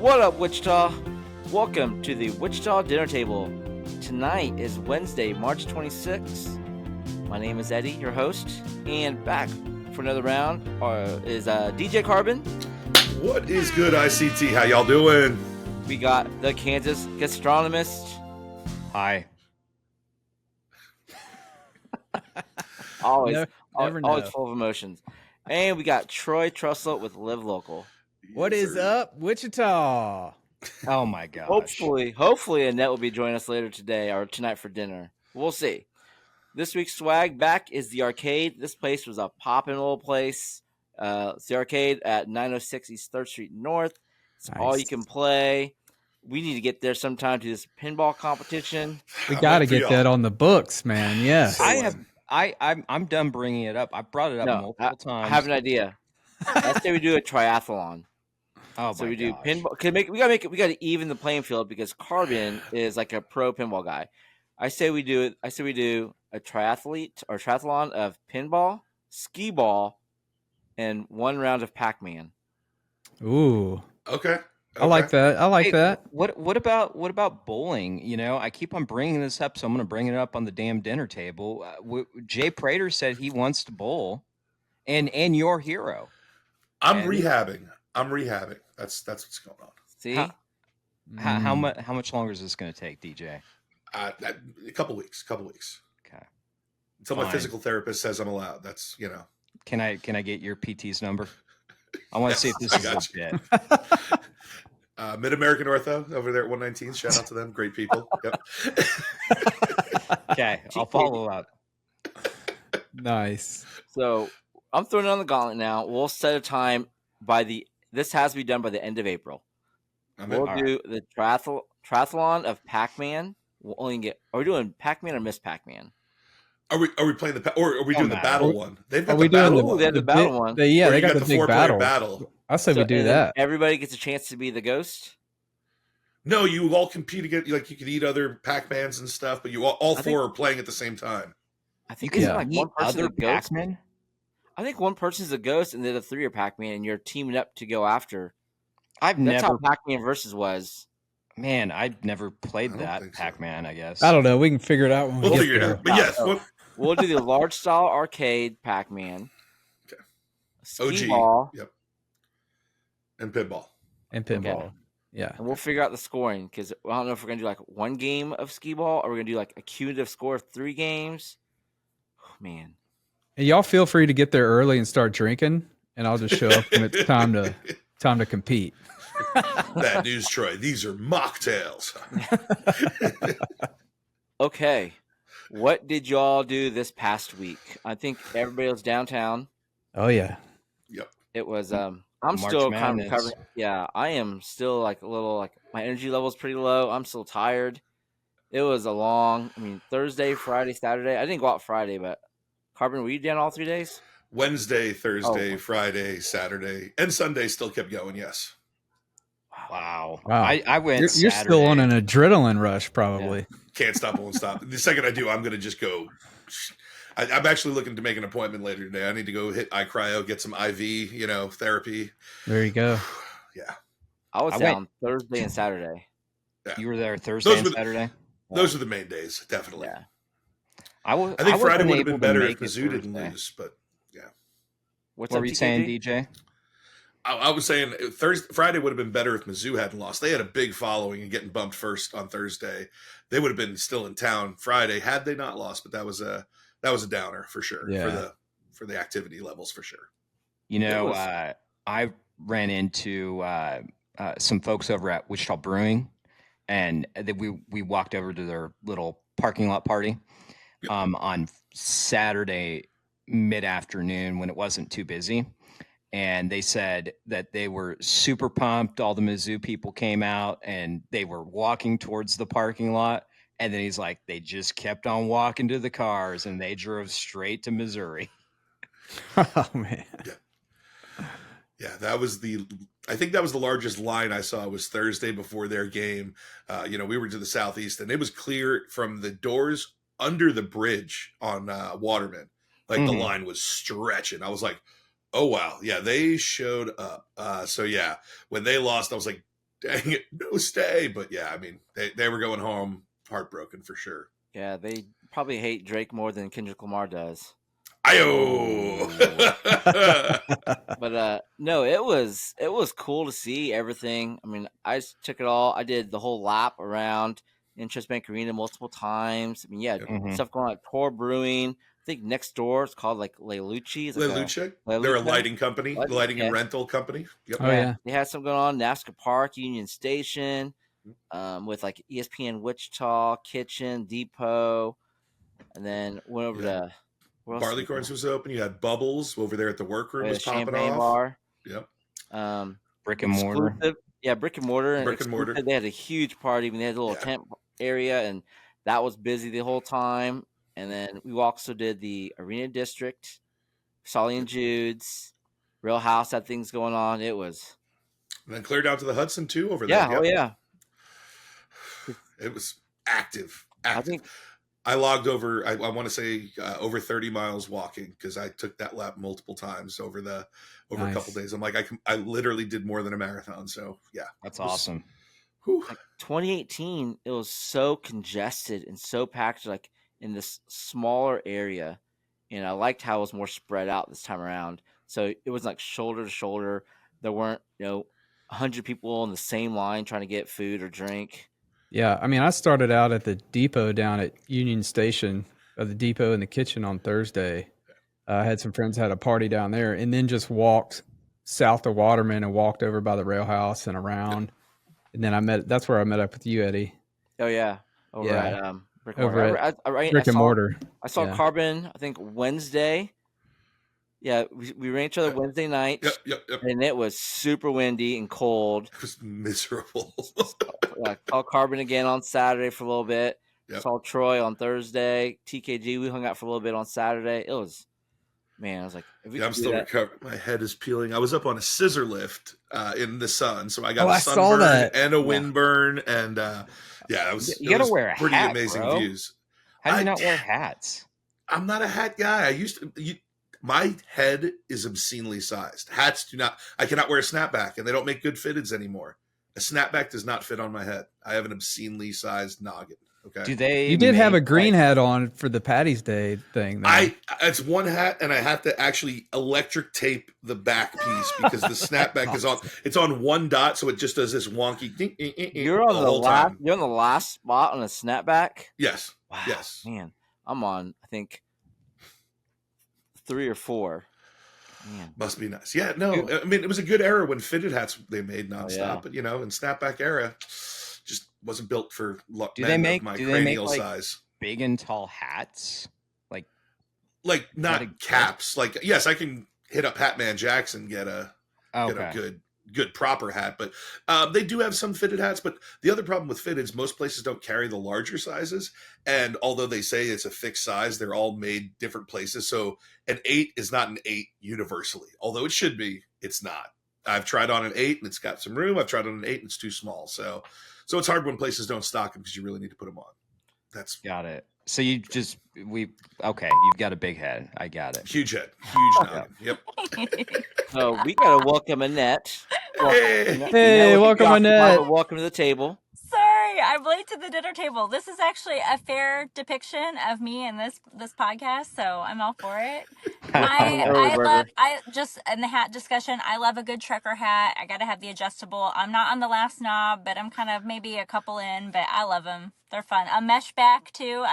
What up, Wichita? Welcome to the Wichita Dinner Table. Tonight is Wednesday, March 26th. My name is Eddy, your host, and back for another round is DJ Carbon. What is good, ICT? How y'all doing? We got the Kansas Gastronomist. Hi. always Never full of emotions. And we got Troy Trussell with Live Local. What is up, Wichita? Oh my gosh. Hopefully Annette will be joining us later today or tonight for dinner. We'll see. This week's swag back is the arcade. This place was a poppin' little place. It's the arcade at 906 East 3rd Street North. It's Nice. all you can play. We need to get there sometime to this pinball competition. We got to get that on the books, man. Yes. I'm done bringing it up. I brought it up multiple times. I have an idea. Let's say we do a triathlon. Oh, so my we do gosh. pinball. We got to even the playing field because Carbon is like a pro pinball guy. I say we do a triathlon of pinball, skee ball, and one round of Pac-Man. Ooh. Okay. I like that. Hey, what about bowling? You know, I keep on bringing this up, so I'm going to bring it up on the damn dinner table. Jay Prater said he wants to bowl, and your hero. I'm rehabbing. That's what's going on. See, how much longer is this going to take, DJ? A couple weeks. Okay. Until my physical therapist says I'm allowed. That's Can I get your PT's number? I want to see if this is a bit. Mid-American Ortho over there at 119. Shout out to them. Great people. Yep. Okay, I'll follow up. Nice. So I'm throwing it on the gauntlet now. We'll set a time this has to be done by the end of April. We'll do the triathlon of Pac-Man. We'll only get. Are we doing Pac-Man or Miss Pac-Man? Are we playing or are we doing the battle one? They've got Are we doing battle. They have the battle one. They got the big battle. I say we do and that. Everybody gets a chance to be the ghost. No, you all compete against. Like you could eat other Pac-Mans and stuff, but you all four are playing at the same time. I think You it's can like eat one person other a ghost. Pac-Man? I think one person's a ghost and the other three are Pac-Man, and you're teaming up to go after. That's never how Pac-Man versus was. Man, I've never played I don't that think so. Pac-Man, I guess. I don't know. We can figure it out when we We'll get figure it there. out. But yes, We'll do the large style arcade Pac-Man. Okay. Skee OG. ball, Yep. And pinball. And pinball. Okay. Yeah. and we'll figure out the scoring because I don't know if we're gonna do like one game of skee ball or we're gonna do like a cumulative score of 3 games. Oh, man, And y'all feel free to get there early and start drinking, and I'll just show up when it's time to compete. Bad news, Troy. These are mocktails. Okay, what did y'all do this past week? I think everybody was downtown. Oh yeah. Yep. It was I'm March still kind of Madness. recovering. Yeah, I am still like a little like my energy level's pretty low. I'm still tired. It was Thursday, Friday, Saturday. I didn't go out Friday, but Carbon, were you down all 3 days? Wednesday, Thursday, Oh. Friday, Saturday, and Sunday still kept going. Yes. Wow. Wow. I went You're still on an Saturday. adrenaline rush, probably. Can't stop, won't stop. The second I do, I'm going to just go. I'm actually looking to make an appointment later today. I need to go hit iCryo, get some IV, therapy. There you go. Yeah. I was I down Thursday and Saturday. You were there Thursday and were Saturday? Those are the main days, definitely. Yeah. I think Friday would have been better if Mizzou didn't lose, but yeah. What's What up, were you saying, TKG? DJ? I was saying Friday would have been better if Mizzou hadn't lost. They had a big following and getting bumped first on Thursday. They would have been still in town Friday had they not lost, but that was a downer for sure. Yeah. For the activity levels for sure. You know, was- I ran into some folks over at Wichita Brewing, and we walked over to their little parking lot party Yep. on Saturday mid-afternoon when it wasn't too busy. And they said that they were super pumped. All the Mizzou people came out and they were walking towards the parking lot. And then he's like, they just kept on walking to the cars and they drove straight to Missouri. Oh man. Yeah, I think that was the largest line I saw was Thursday before their game. We were to the southeast and it was clear from the doors under the bridge on Waterman. Like the line was stretching. I was like, oh wow, yeah, they showed up. So yeah, when they lost, I was like, dang it, no stay. But yeah, I mean, they were going home heartbroken for sure. Yeah, they probably hate Drake more than Kendrick Lamar does. Ayo. But no, it was cool to see everything. I mean, I just took it all. I did the whole lap around Interest Bank Arena multiple times. I mean, yeah, stuff going on like Tor Brewing. I think next door it's called like Le Lucci. Le Luce. They're a lighting company, lighting and rental company. Yep. Oh yeah. They had some going on. NASCAR Park, Union Station, with like ESPN Wichita, Kitchen, Depot, and then went over to Barleycorns was open. You had Bubbles over there at the workroom was popping Champagne off. Bar. Yep. Brick and mortar. Yeah, brick and mortar. Brick and mortar. They had a huge party. I mean, they had a little tent area, and that was busy the whole time. And then we also did the Arena District, Solly and Jude's, Real House had things going on. It was. And then cleared out to the Hudson too over there. Yeah, oh yeah. It was active. I think I logged over, I want to say over 30 miles walking because I took that lap multiple times over a couple days. I'm like, I literally did more than a marathon. So yeah, that's awesome. Like 2018, it was so congested and so packed, like in this smaller area. And I liked how it was more spread out this time around. So it was like shoulder to shoulder. There weren't, 100 people in the same line trying to get food or drink. Yeah, I mean, I started out at the depot down at Union Station, the depot in the kitchen on Thursday. I had some friends had a party down there, and then just walked south to Waterman and walked over by the rail house and around. And then that's where I met up with you, Eddie. Oh yeah, at Brick and Mortar. I saw Carbon, I think Wednesday. Yeah, we ran each other Wednesday night. Yep. And it was super windy and cold. It was miserable. Saw Carbon again on Saturday for a little bit. Yep. Saw Troy on Thursday. TKG, we hung out for a little bit on Saturday. It was, man, I was like, I'm still recovering. My head is peeling. I was up on a scissor lift in the sun, so I got a saw sunburn that. and a windburn, and it was. You gotta wear a pretty hat, amazing bro. views. How do you not wear hats? I'm not a hat guy. I used to. My head is obscenely sized. Hats do not. I cannot wear a snapback, and they don't make good fitteds anymore. A snapback does not fit on my head. I have an obscenely sized noggin. Okay. Do they? You did have a green hat on for the Patty's Day thing, though. It's one hat, and I have to actually electric tape the back piece because the snapback is on. It's on one dot, so it just does this wonky. You're on the last. You're on the last spot on a snapback. Yes. Wow, yes. Man, I'm on. I think 3 or 4. Man. Must be nice. Yeah, no, I mean, it was a good era when fitted hats they made nonstop, but in snapback era, just wasn't built for my cranial size. Big and tall hats, like not caps. Like, yes, I can hit up Hatman Jackson, get a good proper hat, but they do have some fitted hats. But the other problem with fitteds, most places don't carry the larger sizes, and although they say it's a fixed size, they're all made different places. So an 8 is not an 8 universally, although it should be. It's not. I've tried on an 8 and it's got some room. I've tried on an 8 and it's too small. So it's hard when places don't stock them because you really need to put them on. That's got it. So you've got a big head. I got it. Huge head. Huge noggin. Yep. So we got to welcome Annette. Hey, welcome, Annette. Welcome to the table. Sorry, I'm late to the dinner table. This is actually a fair depiction of me in this podcast, so I'm all for it. I just in the hat discussion, I love a good trucker hat. I got to have the adjustable. I'm not on the last knob, but I'm kind of maybe a couple in, but I love them. They're fun. A mesh back too.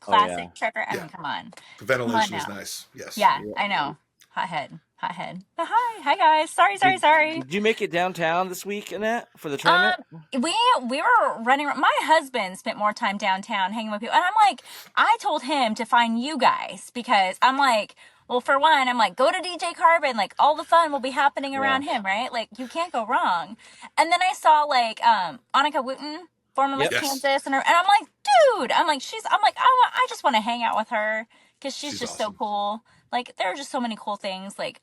Classic trucker. I mean, come on. The ventilation is nice. Yes. Yeah, I know. Hothead. Hi guys. Sorry. Did you make it downtown this week, Annette, for the tournament? We were running. My husband spent more time downtown hanging with people, and I'm like, I told him to find you guys because I'm like, well, for one, I'm like, go to DJ Carbon, like all the fun will be happening around him, right? Like you can't go wrong. And then I saw like Annika Wooten, former Miss Kansas, and I'm like, dude, I just want to hang out with her because she's just awesome. So cool. Like, there are just so many cool things. Like,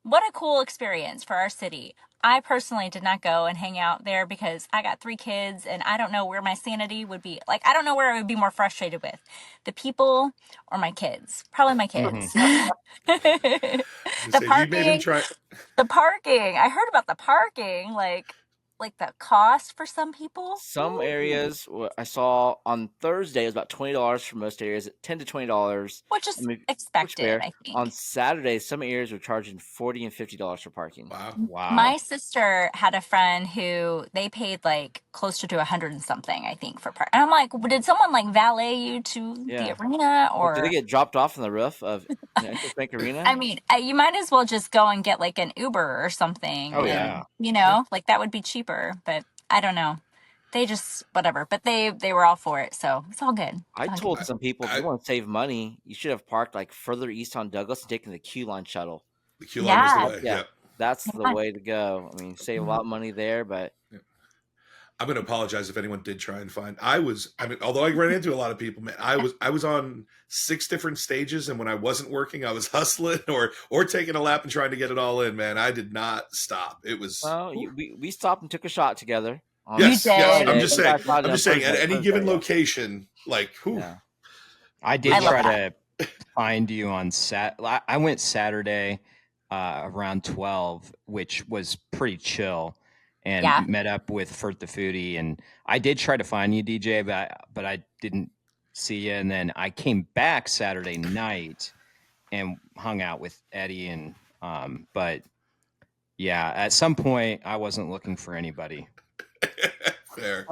what a cool experience for our city. I personally did not go and hang out there because I got 3 kids and I don't know where my sanity would be. Like, I don't know where I would be more frustrated with. The people or my kids. Probably my kids. The parking. I heard about the parking. Like, like the cost for some people? Some areas I saw on Thursday it was about $20 for most areas, $10 to $20. Which is which expected, fair. I think. On Saturday, some areas were charging $40 and $50 for parking. Wow. Wow. My sister had a friend who they paid like closer to 100 and something, I think, for park. And I'm like, did someone like valet you to Yeah. the arena, Or did or they get dropped off on the roof of Interest Bank Arena? I mean, you might as well just go and get like an Uber or something. Oh, and, yeah. you know, like that would be cheaper. But I don't know. They just whatever. But they were all for it, so it's all good. I It's all told good. some people, if you want to save money, you should have parked like further east on Douglas and taken the Q line shuttle. The Q line was Yeah. the way. Yeah. Yep. That's the Yeah. way to go. I mean, save a lot of money there, but I'm going to apologize if anyone did try and find. Although I ran into a lot of people, man, I was on 6 different stages, and when I wasn't working, I was hustling or taking a lap and trying to get it all in. Man, I did not stop. It was. well, we stopped and took a shot together. on Yes, You did. yes. Friday. I'm just You saying. guys shot it I'm on just saying. At Thursday, any given yeah. location, like, whew, Yeah. I did I love try to find you on I went Saturday around 12, which was pretty chill, and Yeah. met up with Fert the Foodie, and I did try to find you, DJ, but I didn't see you. And then I came back Saturday night and hung out with Eddy, and but yeah, at some point I wasn't looking for anybody. fair.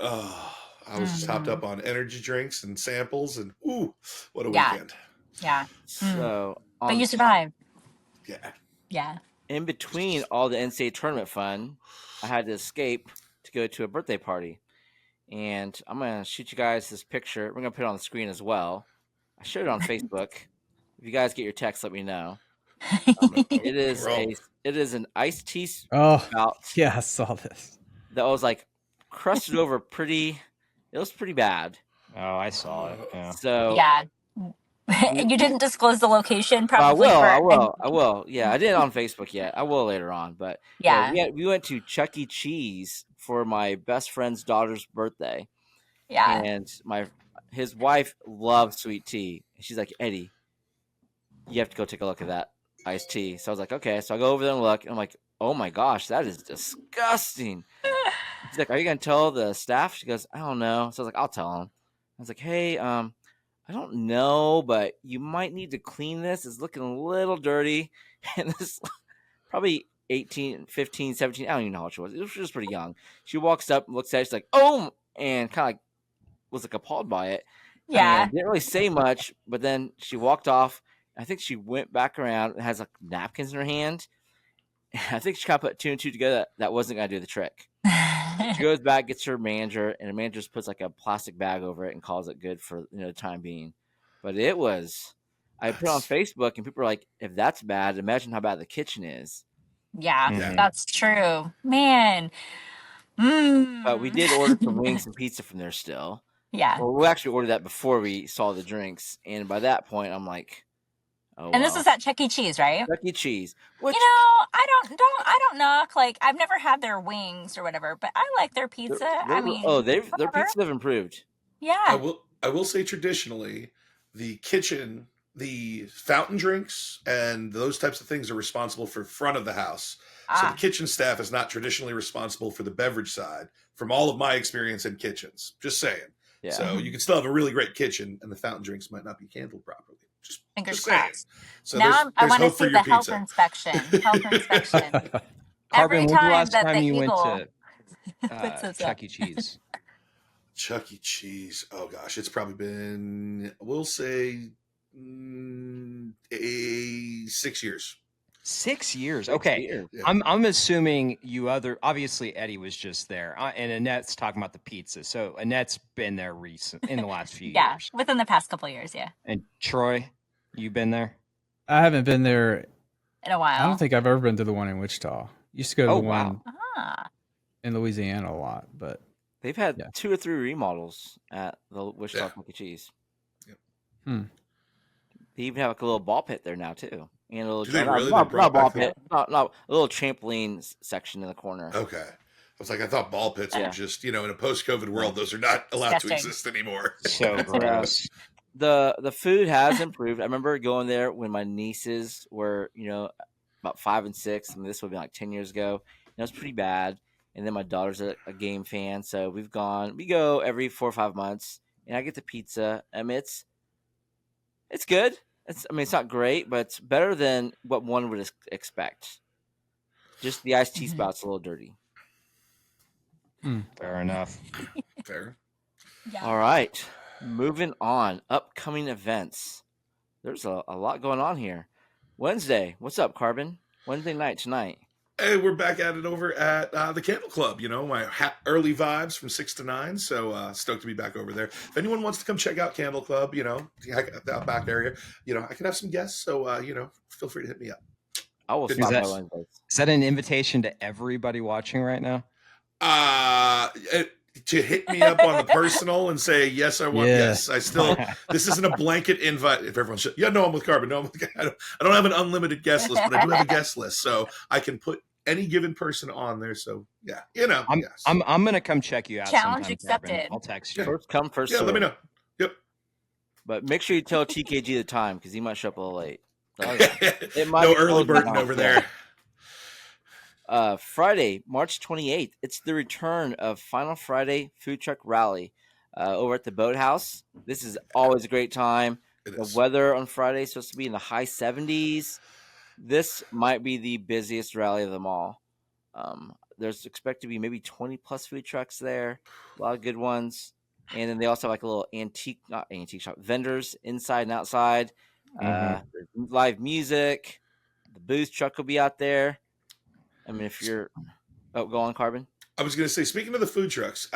Oh, I was just hopped up on energy drinks and samples, and ooh, what a Yeah. weekend! Yeah. So But on you survived. Yeah. Yeah. in between all the NCAA tournament fun, I had to escape to go to a birthday party. And I'm going to shoot you guys this picture. We're going to put it on the screen as well. I showed it on Facebook. If you guys get your text, let me know. It is it is an iced tea Oh, spout yeah, I saw this. that was like crusted over pretty. It was pretty bad. Oh, I saw it. Yeah. So Yeah. You didn't disclose the location, I probably. I will. Yeah, I didn't on Facebook yet. I will later on. But Yeah. we went to Chuck E. Cheese for my best friend's daughter's birthday. Yeah. And his wife loves sweet tea. She's like, Eddy, you have to go take a look at that iced tea. So I was like, okay. So I go over there and look, and I'm like, oh my gosh, that is disgusting. She's like, are you gonna tell the staff? She goes, I don't know. So I was like, I'll tell them. I was like, hey, I don't know, but you might need to clean this. It's looking a little dirty. And this probably 18, 15, 17, I don't even know how old she was. She was pretty young. She walks up and looks at it. She's like, oh, and kind of like was like appalled by it. Yeah. And didn't really say much, but then she walked off. I think she went back around and has like napkins in her hand. I think she kind of put 2 and 2 together. That wasn't going to do the trick. She goes back, gets her manager, and the manager just puts like a plastic bag over it and calls it good for the time being. But it was, I put it on Facebook, and people are like, if that's bad, imagine how bad the kitchen is. Yeah, Mhm. that's true. Man. But we did order some wings and pizza from there still. Yeah. Well, we actually ordered that before we saw the drinks, and by that point, I'm like, oh. And this is at Chuck E. Cheese, right? Chuck E. Cheese. Which, I don't knock. Like, I've never had their wings or whatever, but I like their pizza. I mean, their whatever. pizza have improved. Yeah. I will say traditionally, the kitchen, the fountain drinks, and those types of things are responsible for front of the house. So the kitchen staff is not traditionally responsible for the beverage side. From all of my experience in kitchens, just saying. Yeah. So you can still have a really great kitchen, and the fountain drinks might not be handled properly. Fingers just saying. crossed. So Now I there's want to hope for see your the health pizza. inspection. Health inspection. Carbon, Every when's the time last that time the you went eagle to puts this up. Chuck E. Cheese? Chuck E. Cheese. Oh gosh, it's probably been, we'll say, 6 years. 6 years. Okay. Weird. Yeah. I'm assuming obviously Eddy was just there, and Annette's talking about the pizza. So Annette's been there in the last few Yeah, years. within the past couple of years, yeah. And Troy, you been there? I haven't been there. In a while. I don't think I've ever been to the one in Wichita. Used to go to Oh, the wow. one Ah. in Louisiana a lot, but They've had Yeah. 2 or 3 remodels at the Wichita Yeah. Chuck E. Cheese. Hmm. They even have like a little ball pit there now too, and a little Do they not, really? not, They brought not ball back the- pit, not a little trampoline section in the corner. Okay. I was like, I thought ball pits Yeah. were just, in a post-COVID world, those are not allowed to Disgusting. exist anymore. So gross. The food has improved. I remember going there when my nieces were about 5 and 6, and this would be like 10 years ago. It was pretty bad. and then my daughter's a game fan, so we go every 4 or 5 months, and I get the pizza. I mean, it's good. It's not great, but it's better than what one would expect. Just the iced tea spout's a little dirty. Fair enough. Fair. Yeah. All right, moving on. Upcoming events. There's a lot going on here. Wednesday, what's up, Carbon? Wednesday night tonight. Hey, we're back at it over at the Candle Club. My early vibes from 6 to 9. So stoked to be back over there. If anyone wants to come check out Candle Club, that back area, I can have some guests. So, feel free to hit me up. I will stop by Wednesdays. Is that an invitation to everybody watching right now? To hit me up on the personal and say, yes, I want, yes, I still, this isn't a blanket invite. If everyone should, no, I'm with Carbon. No, I'm with, I don't have an unlimited guest list, but I do have a guest list. So I can put any given person on there. So yes. I'm going to come check you out. Challenge sometime, accepted. Carbon. I'll text you. First come, first Yeah, serve. let me know. Yep. But make sure you tell TKG the time because he might show up a little late. It might no early birding over there. Friday, March 28th. It's the return of Final Friday Food Truck Rally over at the Boathouse. This is always a great time. The weather on Friday is supposed to be in the high 70s. This might be the busiest rally of them all. There's expected to be maybe 20 plus food trucks there. A lot of good ones. And then they also have like a little not antique shop, vendors inside and outside. Live music. The booth truck will be out there. I mean, if you're... Oh, go on, Carbon. I was going to say, speaking of the food trucks,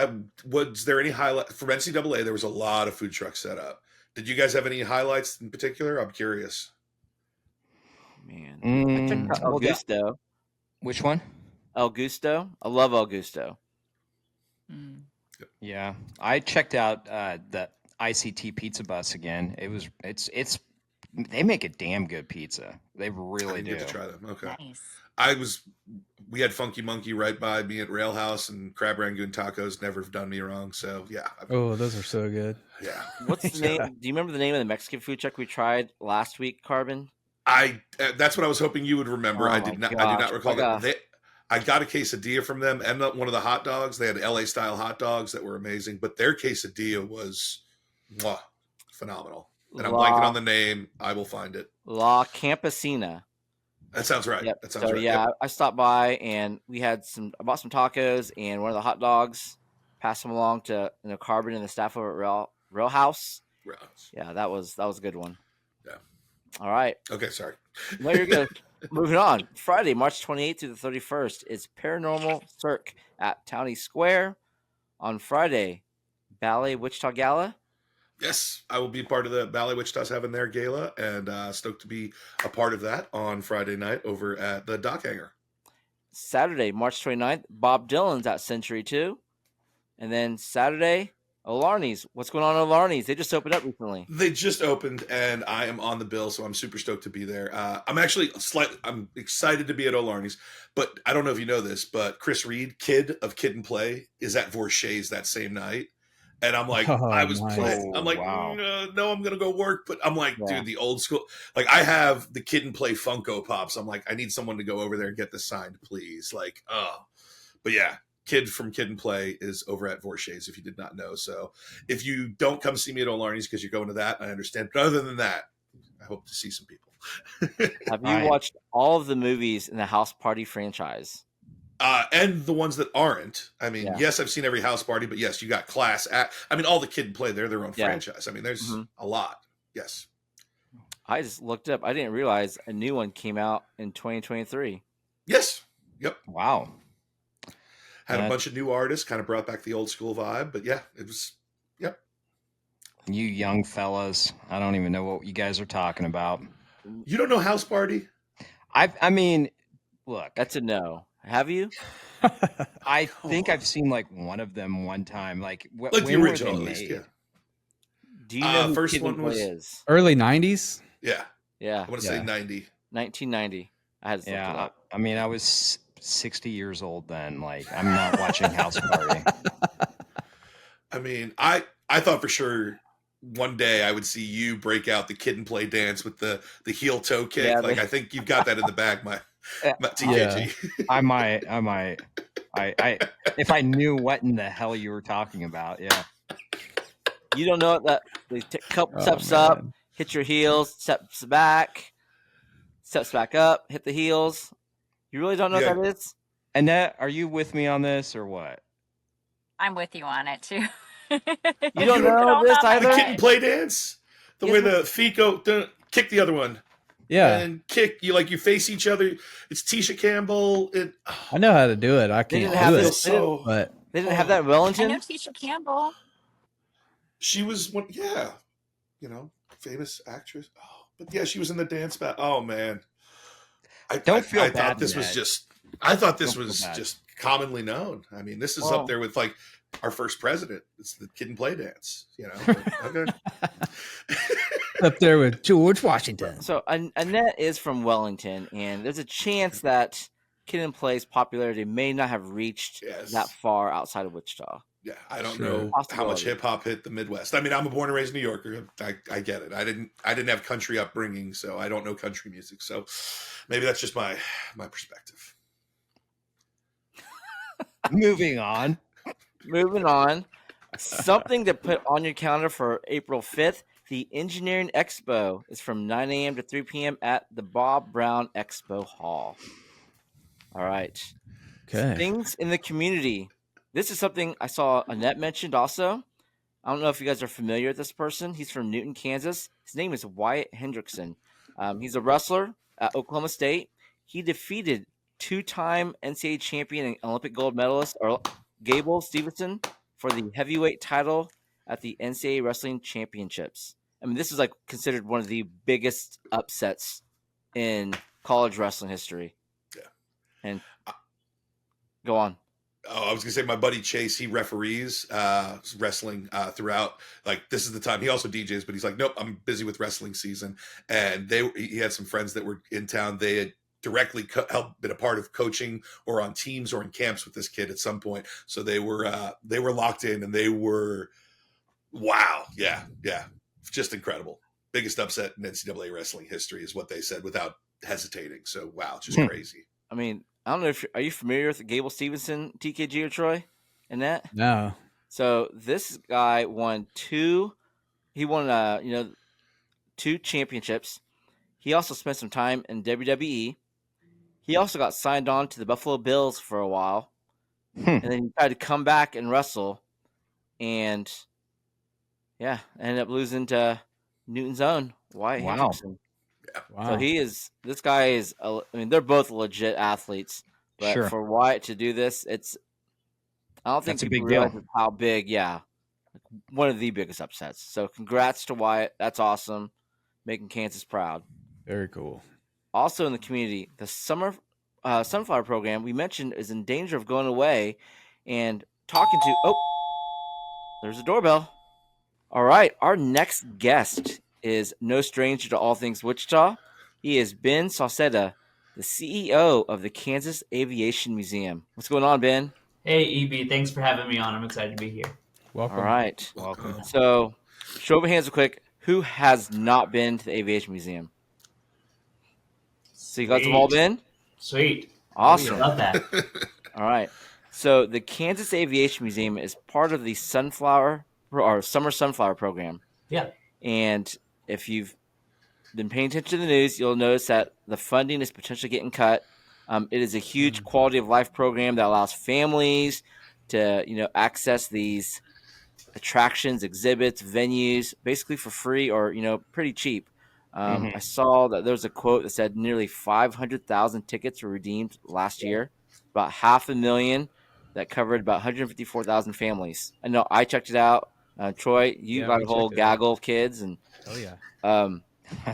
was there any highlight... For NCAA, there was a lot of food trucks set up. Did you guys have any highlights in particular? I'm curious. Man. I checked out El Gusto. Which one? El Gusto. I love El Gusto. Yeah. I checked out the ICT pizza bus again. It's they make a damn good pizza. They really do. Get to try them. Okay. Nice. We had Funky Monkey right by me at Rail House, and Crab Rangoon Tacos never have done me wrong. So yeah. Those are so good. Yeah. What's the name? Do you remember the name of the Mexican food truck we tried last week, Carbon? That's what I was hoping you would remember. Oh I do not recall that. I got a quesadilla from them and one of the hot dogs. They had LA style hot dogs that were amazing, but their quesadilla was phenomenal. And I'm blanking on the name. I will find it. La Campesina. That sounds right. Yep. That sounds right. Yeah, yep. I stopped by and I bought some tacos and one of the hot dogs. Passed them along to Carbon and the staff over at Rail House. Yeah, that was a good one. Yeah. All right. Okay, sorry. No, you're good. Moving on. Friday, March 28th through the 31st is Paranormal Cirque at Townie Square. On Friday, Ballet Wichita Gala. Yes, I will be part of the Ballet Wichita's having their gala, and stoked to be a part of that on Friday night over at the Dock Hangar. Saturday, March 29th, Bob Dylan's at Century 2. And then Saturday, O'Larney's. What's going on at O'Larney's? They just opened up recently. They just opened, and I am on the bill, so I'm super stoked to be there. I'm actually I'm excited to be at O'Larney's, but I don't know if you know this, but Chris Reed, Kid of Kid and Play, is at Vorshay's that same night. And I'm like, nice. playing. I'm like, wow. No, I'm going to go work. But I'm like, dude, the old school. Like, I have the Kid and Play Funko Pops. I'm like, I need someone to go over there and get this signed, please. Like, But yeah, Kid from Kid and Play is over at Vorshay's, if you did not know. So if you don't come see me at O'Larney's because you're going to that, I understand. But other than that, I hope to see some people. Have you watched all of the movies in the House Party franchise? And the ones that aren't. I mean, yes, I've seen every House Party, but yes, you got Class Act. I mean, all the Kid and Play, they're their own franchise. I mean, there's a lot. Yes. I just looked up. I didn't realize a new one came out in 2023. Yes. Yep. Wow. Had a bunch of new artists, kind of brought back the old school vibe. But yeah, it was, yep. You young fellas, I don't even know what you guys are talking about. You don't know House Party? I mean, look. That's a no. Have you? I think I've seen like one of them one time. Like the original, at least, yeah. Do you know who first Kid one and Play was is? Early 90s? Yeah. Yeah. I want to say 90. 1990. I had to look it up. I mean, I was 60 years old then. Like, I'm not watching House Party. I mean, I thought for sure one day I would see you break out the Kid and Play dance with the heel toe kick. Yeah, I think you've got that in the bag, my TKG. I might. I if I knew what in the hell you were talking about, yeah. You don't know that they take a couple Oh, steps up, man. hit your heels, steps back up, hit the heels. You really don't know Yeah. what that is? Annette, are you with me on this or what? I'm with you on it too. You don't know All this not my The either? kitten play dance, the Yes, way but- the feet go, kick the other one, Yeah, and kick you like you face each other. It's Tisha Campbell. I know how to do it. I They can't didn't have do this. it, but They didn't have that in I Wellington. know Tisha Campbell. She was one, yeah, famous actress. Oh, but yeah, she was in the dance battle. Oh man, I Feel bad, thought this was Ned. just. I thought this Don't was feel bad. just commonly known. I mean, this is Well- up there with like our first president. It's the kid and play dance. Okay. up there with George Washington. So Annette is from Wellington, and there's a chance that Kid and Play's popularity may not have reached Yes. that far outside of Wichita. Yeah, I don't Sure. know how much Possibility. hip hop hit the Midwest. I mean, I'm a born and raised New Yorker. I get it. I didn't have country upbringing, so I don't know country music. So maybe that's just my perspective. Moving on. Moving on, something to put on your calendar for April 5th. The Engineering Expo is from 9 a.m. to 3 p.m. at the Bob Brown Expo Hall. All right. Okay. Things in the community. This is something I saw Annette mentioned also. I don't know if you guys are familiar with this person. He's from Newton, Kansas. His name is Wyatt Hendrickson. He's a wrestler at Oklahoma State. He defeated two-time NCAA champion and Olympic gold medalist Gable Stevenson for the heavyweight title at the NCAA Wrestling Championships. I mean, this is like considered one of the biggest upsets in college wrestling history. Yeah. And go on. Oh, I was gonna say my buddy Chase, he referees wrestling throughout. Like this is the time. He also DJs, but he's like, nope, I'm busy with wrestling season. And he had some friends that were in town. They had directly helped been a part of coaching or on teams or in camps with this kid at some point. So they were locked in, and they were wow, yeah, just incredible. Biggest upset in NCAA wrestling history is what they said without hesitating. So wow, just crazy. I mean, I don't know if are you familiar with Gable Stevenson, TKG or Troy, and that? No. So this guy won two. He won two championships. He also spent some time in WWE. He also got signed on to the Buffalo Bills for a while, and then he tried to come back and wrestle, and yeah, ended up losing to Newton's own Wyatt Wow. Hendrickson. Wow. So this guy is. I mean, they're both legit athletes, but Sure. for Wyatt to do this, I don't think That's a people big deal. realize how big. Yeah, one of the biggest upsets. So congrats to Wyatt. That's awesome, making Kansas proud. Very cool. Also in the community, the summer sunflower program we mentioned is in danger of going away, and talking to. Oh, there's a doorbell. All right, our next guest is no stranger to all things Wichita. He is Ben Sauceda, the CEO of the Kansas Aviation Museum. What's going on, Ben? Hey, EB, thanks for having me on. I'm excited to be here. Welcome. All right. Welcome. So, show of hands real quick. Who has not been to the Aviation Museum? So you guys have all been? Sweet. Awesome. Love that. All right. So the Kansas Aviation Museum is part of the summer sunflower program. Yeah. And if you've been paying attention to the news, you'll notice that the funding is potentially getting cut. It is a huge quality of life program that allows families to, access these attractions, exhibits, venues, basically for free or, pretty cheap. I saw that there was a quote that said nearly 500,000 tickets were redeemed last year, about 500,000 that covered about 154,000 families. I know I checked it out. Troy, you Yeah, got we a whole checked it out. gaggle of kids. And Oh yeah.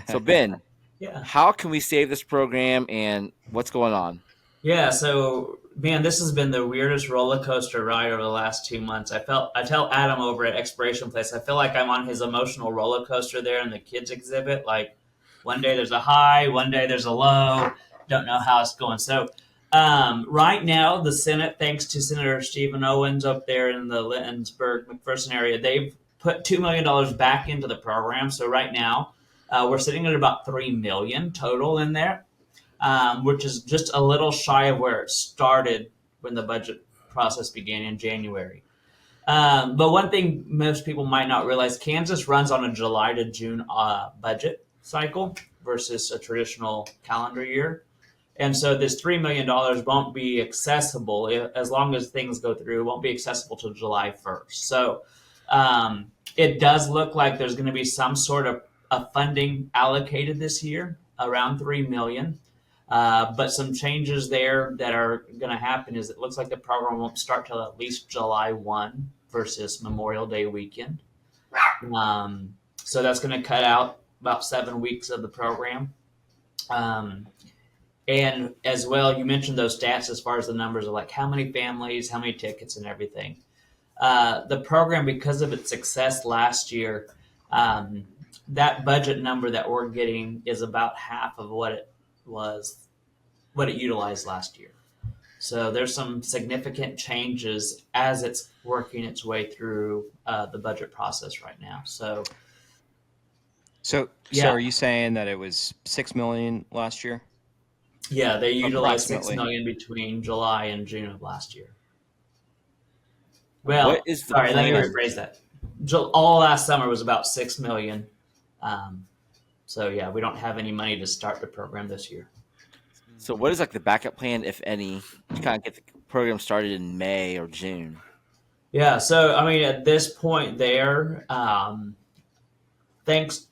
so, Ben, Yeah. how can we save this program and what's going on? Yeah. So, man, this has been the weirdest roller coaster ride over the last 2 months. I tell Adam over at Expiration Place, I feel like I'm on his emotional roller coaster there in the kids exhibit. Like one day there's a high, one day there's a low. Don't know how it's going. So, right now, the Senate, thanks to Senator Stephen Owens up there in the Littensburg, McPherson area, they've put $2 million back into the program. So right now, we're sitting at about $3 million total in there, which is just a little shy of where it started when the budget process began in January. But one thing most people might not realize, Kansas runs on a July to June budget cycle versus a traditional calendar year. And so this $3 million won't be accessible as long as things go through. It won't be accessible till July 1st. So it does look like there's going to be some sort of funding allocated this year, around $3 million. But some changes there that are going to happen is it looks like the program won't start till at least July 1 versus Memorial Day weekend. So that's going to cut out about 7 weeks of the program. And as well, you mentioned those stats as far as the numbers of like how many families, how many tickets and everything. The program, because of its success last year, that budget number that we're getting is about half of what it utilized last year. So there's some significant changes as it's working its way through the budget process right now. So are you saying that it was $6 million last year? Yeah, they utilized Approximately. $6 million between July and June of last year. Well, What is the sorry, let me plan? rephrase that. All last summer was about $6 million. So yeah, we don't have any money to start the program this year. So what is like the backup plan, if any, to kind of get the program started in May or June? Yeah, so I mean, at this point there,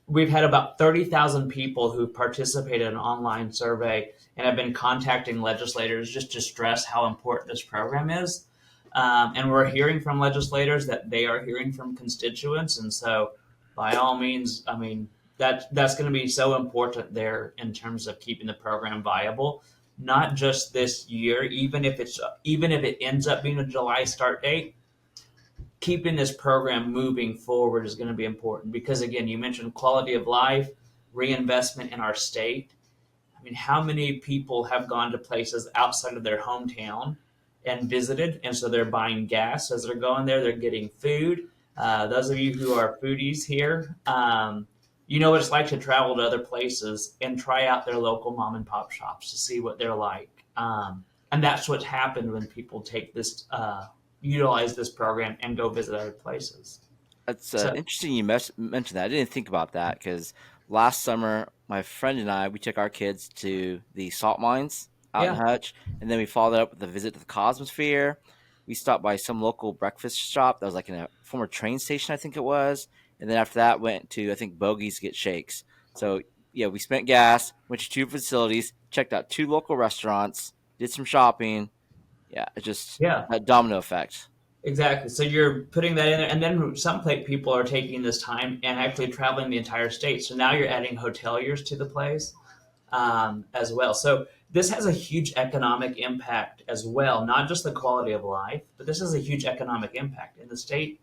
we've had about 30,000 people who participated in an online survey and have been contacting legislators just to stress how important this program is. And we're hearing from legislators that they are hearing from constituents. And so by all means, I mean, that's going to be so important there in terms of keeping the program viable, not just this year, even if it ends up being a July start date. Keeping this program moving forward is going to be important because, again, you mentioned quality of life, reinvestment in our state. I mean, how many people have gone to places outside of their hometown and visited, and so they're buying gas as they're going there, they're getting food. Those of you who are foodies here, you know what it's like to travel to other places and try out their local mom and pop shops to see what they're like. And that's what's happened when people take this utilize this program and go visit other places. That's interesting you mentioned that. I didn't think about that because last summer, my friend and I, we took our kids to the salt mines out in Hutch, and then we followed up with a visit to the Cosmosphere. We stopped by some local breakfast shop that was like in a former train station, I think it was. And then after that, went to, I think, Bogey's to get shakes. So, yeah, we spent gas, went to 2 facilities, checked out 2 local restaurants, did some shopping. Yeah, it's just a domino effect. Exactly. So you're putting that in there, and then some people are taking this time and actually traveling the entire state. So now you're adding hoteliers to the place as well. So this has a huge economic impact as well, not just the quality of life, but this has a huge economic impact. And the state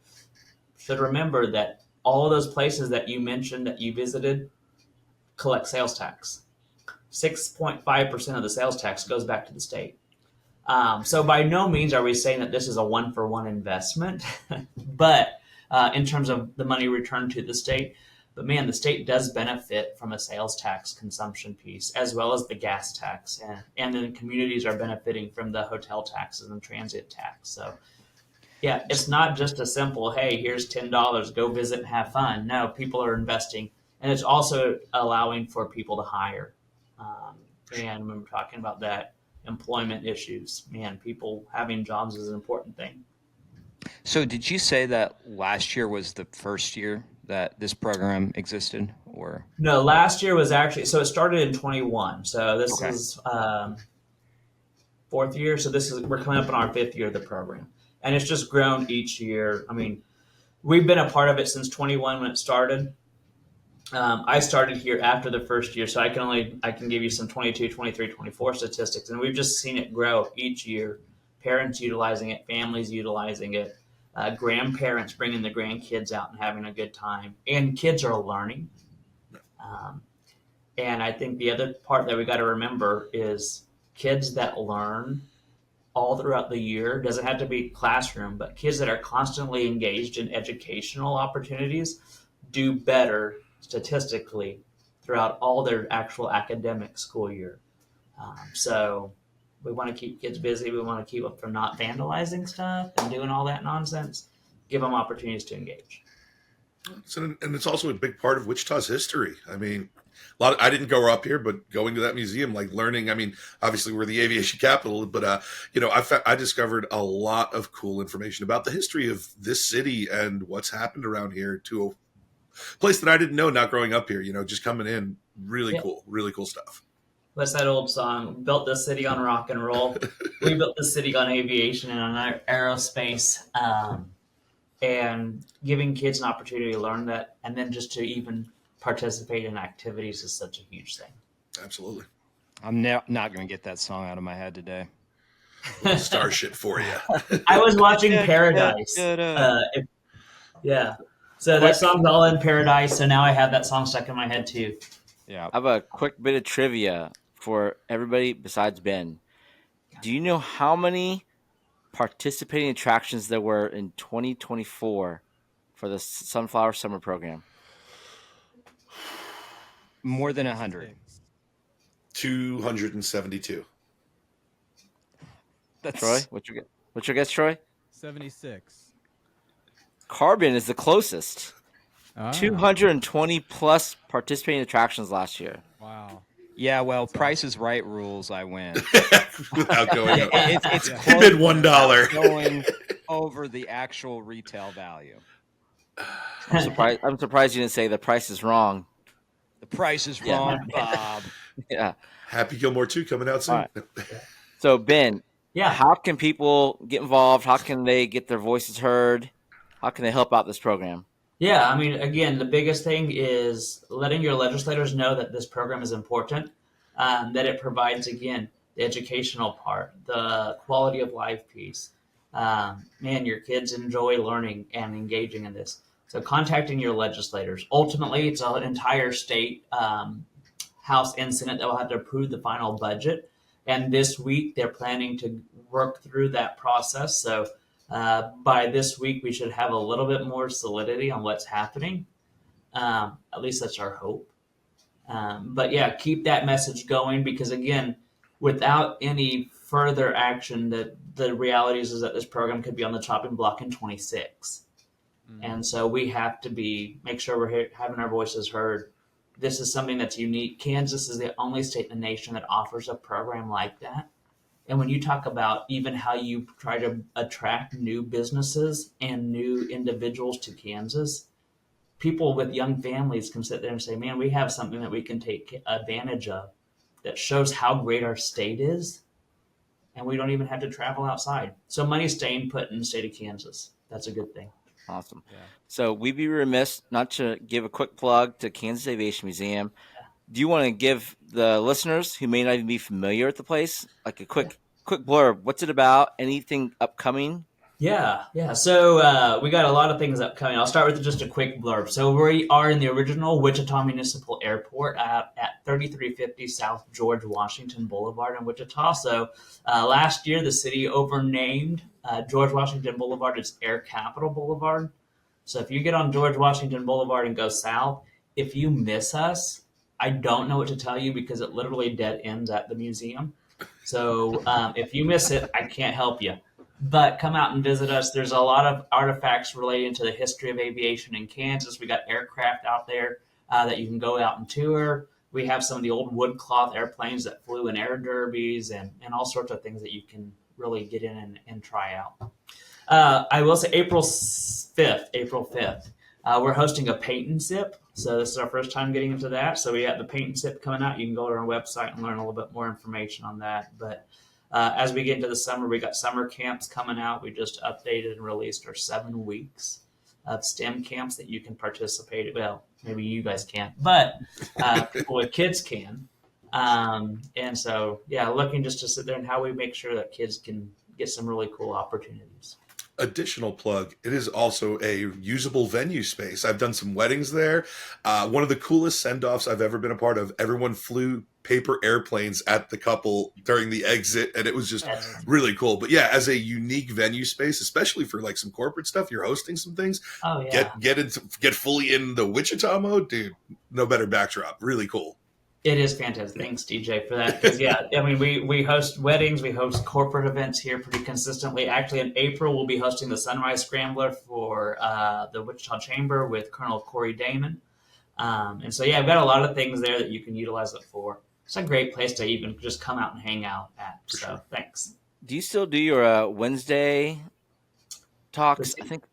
should remember that all of those places that you mentioned that you visited collect sales tax. 6.5% of the sales tax goes back to the state. So by no means are we saying that this is a one-for-one investment, but in terms of the money returned to the state. But man, the state does benefit from a sales tax consumption piece, as well as the gas tax. And then communities are benefiting from the hotel taxes and transit tax. So yeah, it's not just a simple, hey, here's $10, go visit and have fun. No, people are investing. And it's also allowing for people to hire. And when we're talking about that, employment issues, man, people having jobs is an important thing. So did you say that last year was the first year that this program existed, or? No, last year was actually, so it started in 21. So this is 4th year. So we're coming up on our 5th year of the program, and it's just grown each year. I mean, we've been a part of it since 21 when it started. I started here after the first year, so I can give you some 22, 23, 24 statistics, and we've just seen it grow each year. Parents utilizing it, families utilizing it, grandparents bringing the grandkids out and having a good time, and kids are learning. And I think the other part that we got to remember is kids that learn all throughout the year, doesn't have to be classroom, but kids that are constantly engaged in educational opportunities do better statistically throughout all their actual academic school year. So We want to keep kids busy. We want to keep them from not vandalizing stuff and doing all that nonsense. Give them opportunities to engage. So, and it's also a big part of Wichita's history. I mean, I didn't grow up here, but going to that museum, like learning. I mean, obviously we're the aviation capital, but I discovered a lot of cool information about the history of this city and what's happened around here to a place that I didn't know. Not growing up here, just coming in, really cool stuff. What's that old song? Built this city on rock and roll. We built this city on aviation and on aerospace. And giving kids an opportunity to learn that, and then just to even participate in activities is such a huge thing. Absolutely. I'm not going to get that song out of my head today. Star shit for you. I was watching Paradise. Yeah. So that song's all in Paradise, so now I have that song stuck in my head too. Yeah. I have a quick bit of trivia for everybody besides Ben. Do you know how many participating attractions there were in 2024 for the Sunflower Summer Program? More than 100. 272. That's Troy, what's your guess, Troy? 76. Carbon is the closest. 220 plus participating attractions last year. Wow. Yeah, well, Price is Right rules, I win. Without going over. It's He bid $1. Going over the actual retail value. I'm surprised you didn't say the price is wrong. The price is wrong, Bob. Yeah. Happy Gilmore 2 coming out soon. Right. So, Ben, Yeah. how can people get involved? How can they get their voices heard? How can they help out this program? Yeah, I mean, again, the biggest thing is letting your legislators know that this program is important, that it provides, again, the educational part, the quality of life piece. Man, your kids enjoy learning and engaging in this. So contacting your legislators. Ultimately, it's an entire state House and Senate that will have to approve the final budget. And this week, they're planning to work through that process. So by this week, we should have a little bit more solidity on what's happening. At least that's our hope. But yeah, keep that message going because, again, without any further action, the reality is that this program could be on the chopping block in 26. And so we have to make sure we're having our voices heard. This is something that's unique. Kansas is the only state in the nation that offers a program like that. And when you talk about even how you try to attract new businesses and new individuals to Kansas, people with young families can sit there and say, man, we have something that we can take advantage of that shows how great our state is. And we don't even have to travel outside. So money's staying put in the state of Kansas. That's a good thing. Awesome. Yeah. So we'd be remiss not to give a quick plug to Kansas Aviation Museum. Do you want to give the listeners who may not even be familiar with the place like a quick blurb? What's it about? Anything upcoming? Yeah. So we got a lot of things upcoming. I'll start with just a quick blurb. So we are in the original Wichita Municipal Airport at 3350 South George Washington Boulevard in Wichita. So last year, the city overnamed George Washington Boulevard as Air Capital Boulevard. So if you get on George Washington Boulevard and go south, if you miss us, I don't know what to tell you because it literally dead ends at the museum. So if you miss it, I can't help you. But come out and visit us. There's a lot of artifacts relating to the history of aviation in Kansas. We got aircraft out there that you can go out and tour. We have some of the old wood cloth airplanes that flew in air derbies and all sorts of things that you can really get in and try out. I will say April 5th, we're hosting a paint and sip. So this is our first time getting into that. So we got the paint and sip coming out. You can go to our website and learn a little bit more information on that. But as we get into the summer, we got summer camps coming out. We just updated and released our 7 weeks of STEM camps that you can participate in. Well, maybe you guys can't, but people with kids can. And so, yeah, looking just to sit there and how we make sure that kids can get some really cool opportunities. Additional plug, it is also a usable venue space. I've done some weddings there. One of the coolest send-offs I've ever been a part of. Everyone flew paper airplanes at the couple during the exit, and it was just really cool. But yeah, as a unique venue space, especially for like some corporate stuff, you're hosting some things. Oh yeah, get fully in the Wichita mode, dude. No better backdrop. Really cool. It is fantastic. Thanks, DJ, for that. Because I mean, we host weddings, we host corporate events here pretty consistently. Actually, in April, we'll be hosting the Sunrise Scrambler for the Wichita Chamber with Colonel Corey Damon. And so, I've got a lot of things there that you can utilize it for. It's a great place to even just come out and hang out at. For So, sure. thanks. Do you still do your Wednesday talks? I think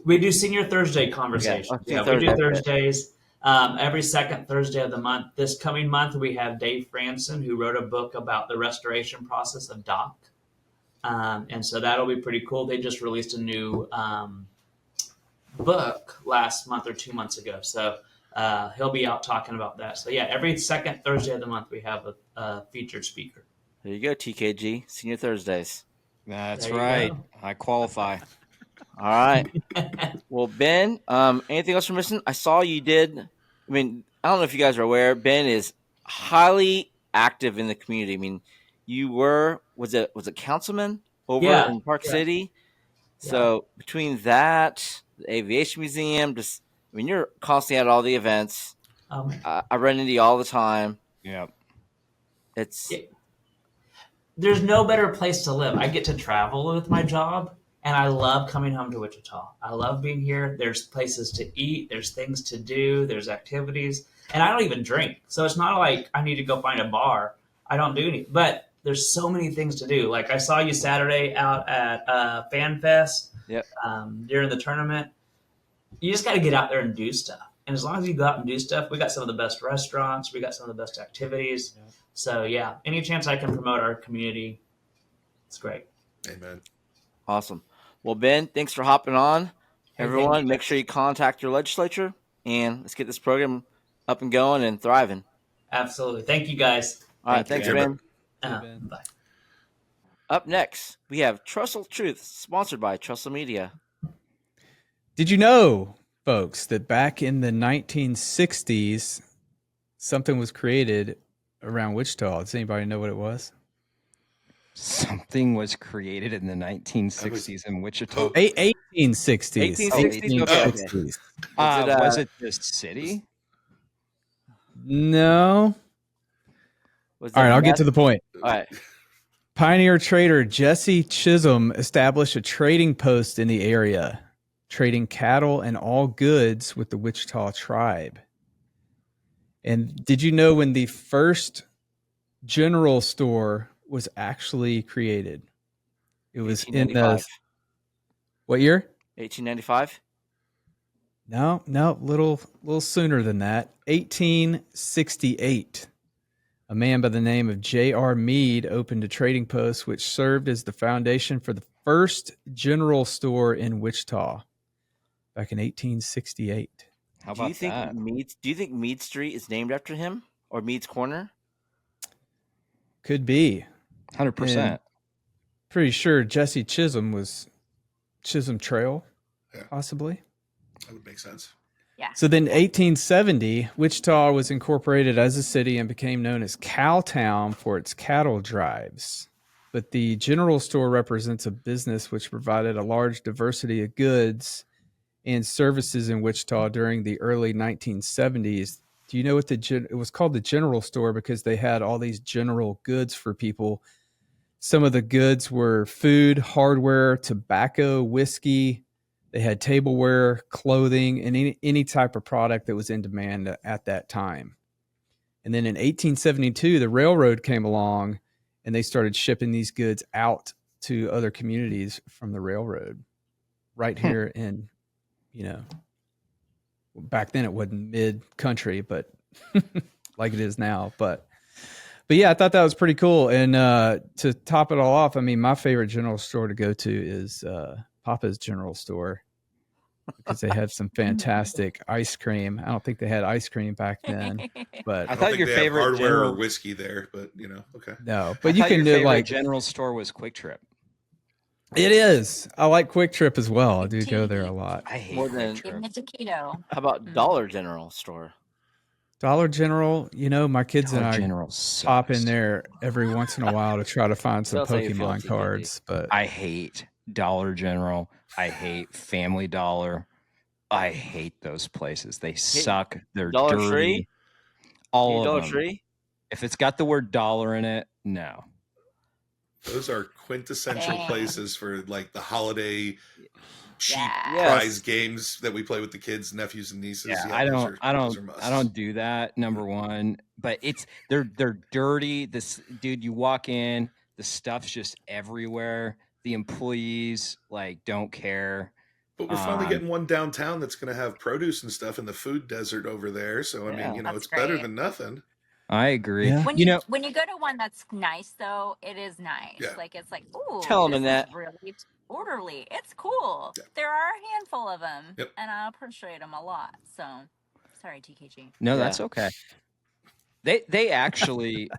We do Senior Thursday conversations. Okay. We do Thursday. Thursdays every second Thursday of the month. This coming month, we have Dave Franson, who wrote a book about the restoration process of Doc. And so that'll be pretty cool. They just released a new book last month or 2 months ago. So he'll be out talking about that. So, every second Thursday of the month, we have a featured speaker. There you go, TKG, Senior Thursdays. That's There you right. go. I qualify. All right. Well, Ben, anything else we're missing? I saw you did. I mean, I don't know if you guys are aware. Ben is highly active in the community. I mean, you was it councilman over in Park City? So between that, the Aviation Museum, you're constantly at all the events. I run into you all the time. Yeah. There's no better place to live. I get to travel with my job. And I love coming home to Wichita. I love being here. There's places to eat. There's things to do. There's activities. And I don't even drink. So it's not like I need to go find a bar. I don't do any. But there's so many things to do. Like I saw you Saturday out at Fan Fest during the tournament. You just got to get out there and do stuff. And as long as you go out and do stuff, we got some of the best restaurants. We got some of the best activities. Yeah. So, any chance I can promote our community, it's great. Amen. Awesome. Well, Ben, thanks for hopping on. Everyone, make sure you contact your legislature, and let's get this program up and going and thriving. Absolutely. Thank you, guys. All right. Thanks, Ben. Bye. Up next, we have Trussell Truth, sponsored by Trussell Media. Did you know, folks, that back in the 1960s, something was created around Wichita? Does anybody know what it was? Something was created in the 1960s in Wichita. 1860s. 1860s. Okay. Was it the city? No. All right, I'll get to the point. All right. Pioneer trader Jesse Chisholm established a trading post in the area, trading cattle and all goods with the Wichita tribe. And did you know when the first general store was actually created? It was in the what year? 1895. No, little sooner than that. 1868. A man by the name of J.R. Mead opened a trading post which served as the foundation for the first general store in Wichita back in 1868. How about that? Do you think Mead Street is named after him or Mead's Corner? Could be. 100%. Pretty sure Jesse Chisholm was Chisholm Trail, possibly. That would make sense. Yeah. So then 1870, Wichita was incorporated as a city and became known as Cowtown for its cattle drives. But the general store represents a business which provided a large diversity of goods and services in Wichita during the early 1970s. Do you know what it was called the general store because they had all these general goods for people. Some of the goods were food, hardware, tobacco, whiskey. They had tableware, clothing, and any type of product that was in demand at that time. And then in 1872, the railroad came along and they started shipping these goods out to other communities from the railroad right here in, back then it wasn't mid-country, but like it is now. But yeah, I thought that was pretty cool. And to top it all off, I mean, my favorite general store to go to is Papa's General Store because they have some fantastic ice cream. I don't think they had ice cream back then, but I thought your favorite hardware or whiskey there, but okay. No, but you can do like general store was Quick Trip. It is. I like Quick Trip as well. I do go there a lot. I hate More than Quick Trip. It's a keto. How about Dollar General Store? Dollar General, my kids Dollar and I General pop in sucks. there every once in a while to try to find some Tell us how you feel, Pokemon TKG. cards. But I hate Dollar General. I hate Family Dollar. I hate those places. They suck. They're Dollar dirty. Tree? All Dollar of them. Tree? If it's got the word dollar in it, no. Those are quintessential Dang. places for like the holiday cheap Yeah. prize Yes. games that we play with the kids, nephews, and nieces. Yeah, Yeah, I those are don't musts. do that. Number one, but they're dirty. This dude, you walk in, the stuff's just everywhere. The employees like don't care. But we're finally getting one downtown that's going to have produce and stuff in the food desert over there. So I Yeah. mean, That's it's better great. than nothing. I agree. Yeah. When you when you go to one that's nice though, it is nice. Yeah. Like it's like, ooh, Tell 'em, this Annette. is really orderly. It's cool. Yeah. There are a handful of them, Yep. and I appreciate them a lot. So, sorry, TKG. No, Yeah. that's okay. They actually,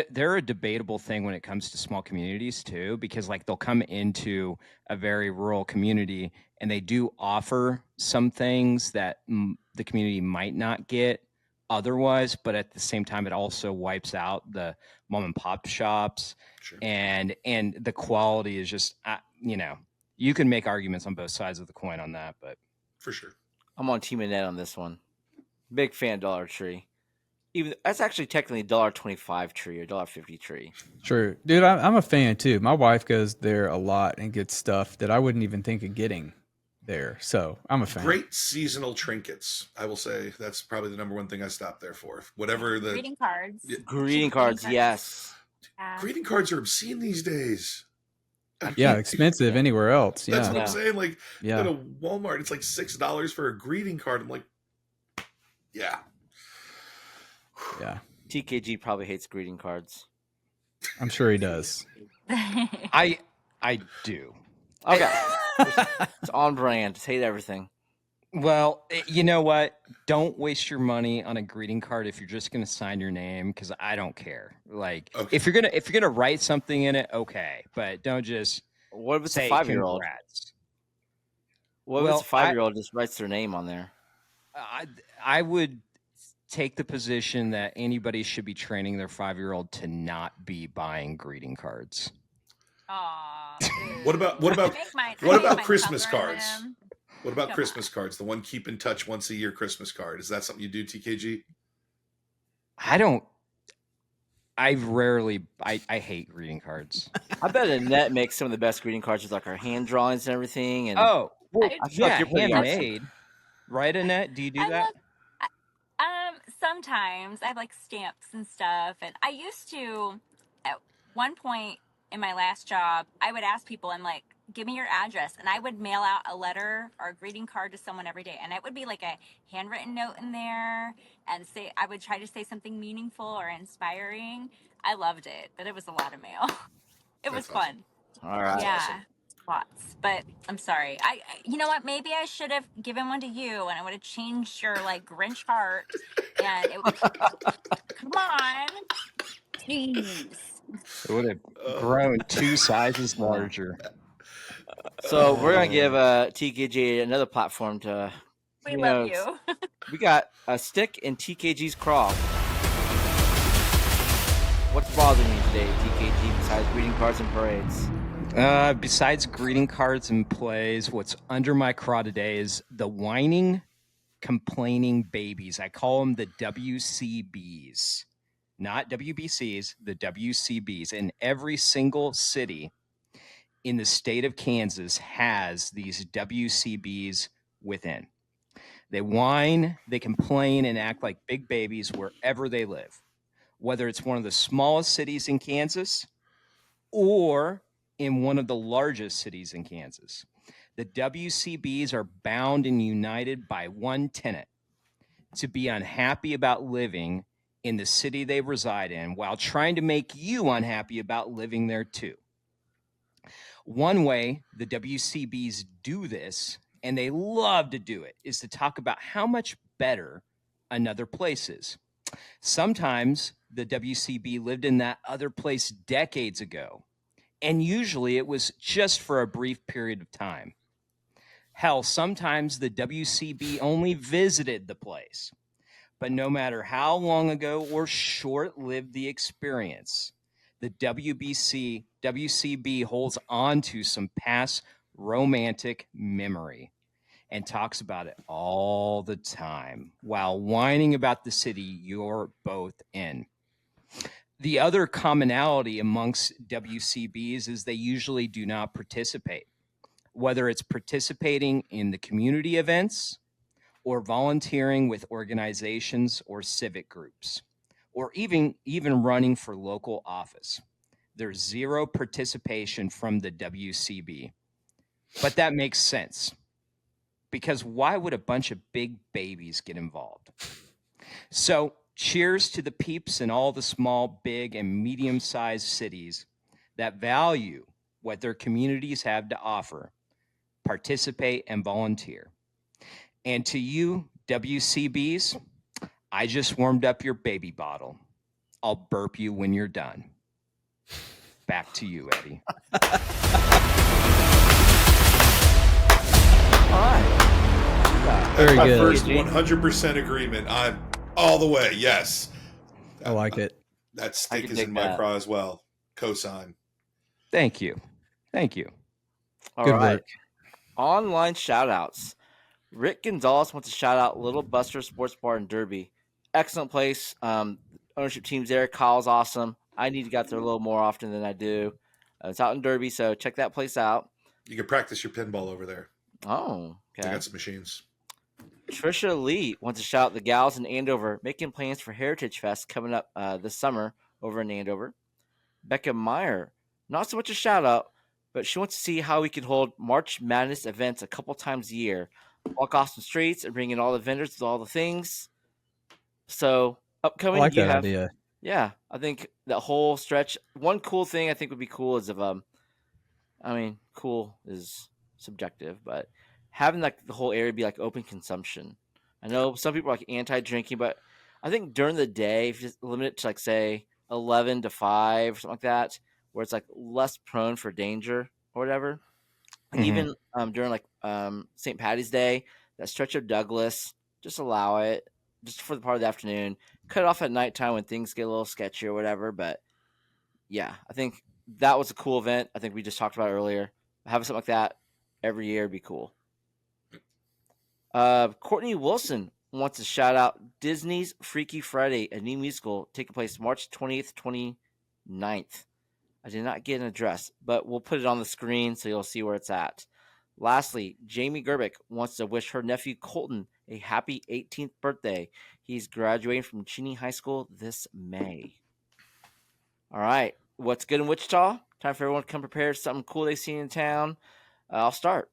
they're a debatable thing when it comes to small communities too, because like they'll come into a very rural community and they do offer some things that the community might not get otherwise, but at the same time it also wipes out the mom and pop shops. Sure. and the quality is just you can make arguments on both sides of the coin on that, but For sure. I'm on Team Annette on this one. Big fan of Dollar Tree. Even that's actually technically $1.25 tree or $1.50 tree. True. Dude, I'm a fan too. My wife goes there a lot and gets stuff that I wouldn't even think of getting there. So I'm a fan. Great seasonal trinkets. I will say that's probably the number one thing I stopped there for. Whatever the Greeting cards. Yeah. Greeting cards, yes. Yeah. greeting cards are obscene these days. Yeah, expensive anywhere else. That's Yeah. what I'm saying. Like, Yeah. go to Walmart, it's like $6 for a greeting card. I'm like, yeah. Yeah. TKG probably hates greeting cards. I'm sure he does. I do. Okay. It's on brand. Just hate everything. Well, you know what? Don't waste your money on a greeting card if you're just going to sign your name, because I don't care. Like, Okay. if you're gonna write something in it, okay, but don't just What if it's say a 5-year-old? congrats. What if Well, it's a 5-year-old just writes their name on there? I would take the position that anybody should be training their 5-year-old to not be buying greeting cards. Aw. What about Christmas cards? What about Come Christmas cards? The one keep in touch once a year Christmas card. Is that something you do, TKG? I hate greeting cards. I bet Annette makes some of the best greeting cards with like her hand drawings and everything. And Oh, well, I I feel like yeah, you're pretty awesome. handmade. Right, Annette? Do you do that? Sometimes I have like stamps and stuff, and I used to. At one point in my last job, I would ask people, I'm like, give me your address, and I would mail out a letter or a greeting card to someone every day, and it would be like a handwritten note in there, and I would try to say something meaningful or inspiring. I loved it, but it was a lot of mail. It was That's awesome. fun. all right. Yeah. awesome. Lots, but I'm sorry. You know what? Maybe I should have given one to you, and I would have changed your like Grinch heart. And it would come on, jeez. It would have grown 2 sizes larger. So we're gonna give TKG another platform to. We love you. We got a stick in TKG's craw. What's bothering you today, TKG, besides greeting cards and parades? Besides greeting cards and plays, what's under my craw today is the whining, complaining babies. I call them the WCBs, not WBCs, the WCBs. And every single city in the state of Kansas has these WCBs within. They whine, they complain, and act like big babies wherever they live, whether it's one of the smallest cities in Kansas or in one of the largest cities in Kansas. The WCBs are bound and united by one tenet: to be unhappy about living in the city they reside in while trying to make you unhappy about living there too. One way the WCBs do this, and they love to do it, is to talk about how much better another place is. Sometimes the WCB lived in that other place decades ago, and usually it was just for a brief period of time. Hell, sometimes the WCB only visited the place. But no matter how long ago or short-lived the experience, the WCB holds on to some past romantic memory. and talks about it all the time while whining about the city you're both in. The other commonality amongst WCBs is they usually do not participate, whether it's participating in the community events or volunteering with organizations or civic groups, or even running for local office. There's zero participation from the WCB. But that makes sense, because why would a bunch of big babies get involved? So cheers to the peeps in all the small, big, and medium-sized cities that value what their communities have to offer, participate, and volunteer. And to you, WCBs, I just warmed up your baby bottle. I'll burp you when you're done. Back to you, Eddy. All right. Very my good. first 100% agreement. I'm all the way. Yes. I like it. That I stick can is dig in my that. craw as well. Cosign. Thank you. Thank you. All Good right. work. Online shout outs. Rick Gonzalez wants to shout out Little Buster Sports Bar in Derby. Excellent place. Ownership team's there. Kyle's awesome. I need to get there a little more often than I do. It's out in Derby, so check that place out. You can practice your pinball over there. Oh, They okay. got some machines. Trisha Lee wants to shout out the gals in Andover making plans for Heritage Fest coming up this summer over in Andover. Becca Meyer, not so much a shout out, but she wants to see how we can hold March Madness events a couple times a year. Walk off some streets and bring in all the vendors with all the things. So I upcoming, like you that have idea. yeah. I think that whole stretch. One cool thing I think would be cool is if I mean, cool is subjective, but having like the whole area be like open consumption. I know some people are like anti-drinking, but I think during the day, if you just limit it to like say 11 to 5 or something like that, where it's like less prone for danger or whatever. Like even during like St. Patty's Day, that stretch of Douglas, just allow it just for the part of the afternoon. Cut it off at nighttime when things get a little sketchy or whatever. But yeah, I think that was a cool event. I think we just talked about it earlier. Having something like that every year would be cool. Courtney Wilson wants to shout out Disney's Freaky Friday, a new musical taking place March 20th, 29th. I did not get an address, but we'll put it on the screen so you'll see where it's at. Lastly, Jamie Gerbick wants to wish her nephew Colton a happy 18th birthday. He's graduating from Cheney High School this May. All right, what's good in Wichita? Time for everyone to come prepared for something cool they've seen in town. I'll start.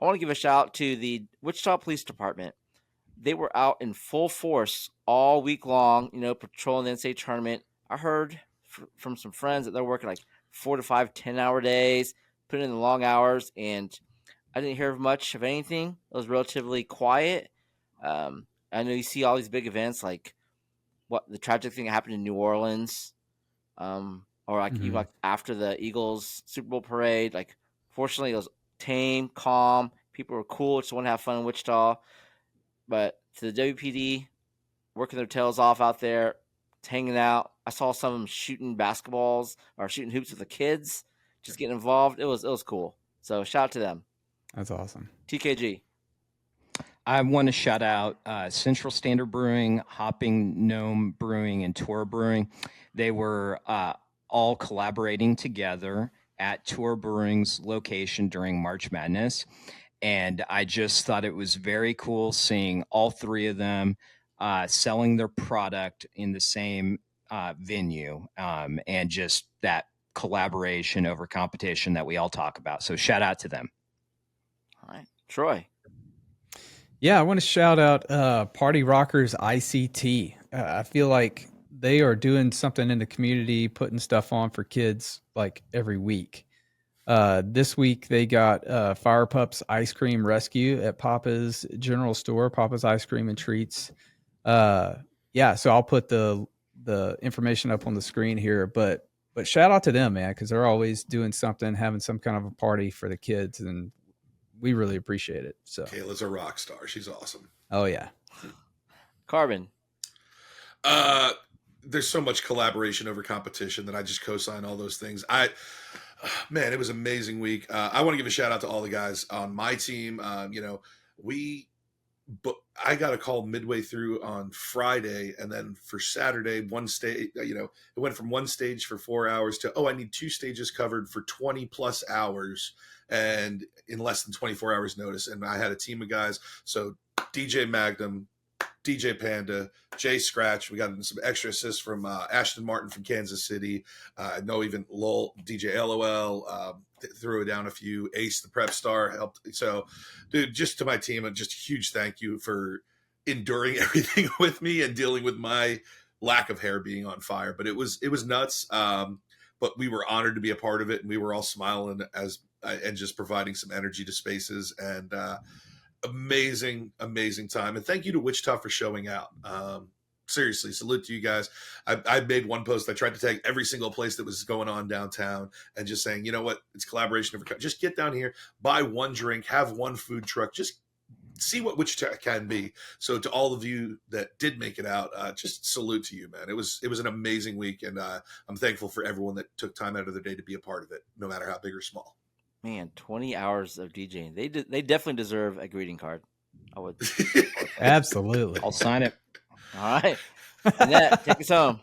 I want to give a shout out to the Wichita Police Department. They were out in full force all week long, patrolling the NCAA tournament. I heard from some friends that they're working like 4 to 5 10-hour days, putting in the long hours, and I didn't hear much of anything. It was relatively quiet. I know you see all these big events like what the tragic thing that happened in New Orleans, or like even like after the Eagles Super Bowl parade. Like, fortunately, it was tame, calm. People were cool, just want to have fun in Wichita. But to the WPD, working their tails off out there, hanging out. I saw some of them shooting basketballs or shooting hoops with the kids, just getting involved. It was cool. So shout out to them. That's awesome. TKG. I want to shout out Central Standard Brewing, Hopping Gnome Brewing, and Tour Brewing. They were all collaborating together at Tour Brewing's location during March Madness. And I just thought it was very cool seeing all three of them selling their product in the same venue, and just that collaboration over competition that we all talk about. So shout out to them. All right. Troy. Yeah, I want to shout out Party Rockers ICT. I feel like they are doing something in the community, putting stuff on for kids like every week. This week they got Fire Pups Ice Cream Rescue at Papa's General Store, Papa's Ice Cream and Treats. Yeah, so I'll put the information up on the screen here, but shout out to them, man, because they're always doing something, having some kind of a party for the kids, and we really appreciate it. So Kayla's a rock star. She's awesome. Oh yeah. Carbon. There's so much collaboration over competition that I just co-sign all those things. Man, it was an amazing week. I want to give a shout out to all the guys on my team. But I got a call midway through on Friday, and then for Saturday, one stage, it went from one stage for 4 hours to, I need 2 stages covered for 20 plus hours, and in less than 24 hours notice. And I had a team of guys. So DJ Magnum, DJ Panda, Jay Scratch. We got some extra assists from Ashton Martin from Kansas City. I know even DJ LOL threw down a few. Ace, the prep star, helped. So, dude, just to my team, just a huge thank you for enduring everything with me and dealing with my lack of hair being on fire. But it was nuts. But we were honored to be a part of it, and we were all smiling and just providing some energy to spaces. And amazing time, and thank you to Wichita for showing out. Seriously, salute to you guys. I made one post. I tried to tag every single place that was going on downtown and just saying, you know what, it's collaboration over. Just get down here, buy one drink, have one food truck, just see what Wichita can be. So to all of you that did make it out, just salute to you, man. It was an amazing week, and I'm thankful for everyone that took time out of their day to be a part of it, no matter how big or small. Man, 20 hours of DJing. They definitely deserve a greeting card. I would. Absolutely. I'll sign it. All right. Annette, take us home.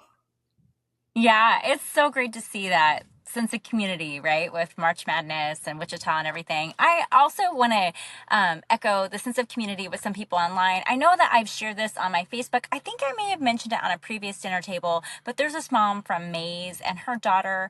Yeah, it's so great to see that sense of community, right, with March Madness and Wichita and everything. I also want to echo the sense of community with some people online. I know that I've shared this on my Facebook. I think I may have mentioned it on a previous dinner table, but there's this mom from Mays, and her daughter,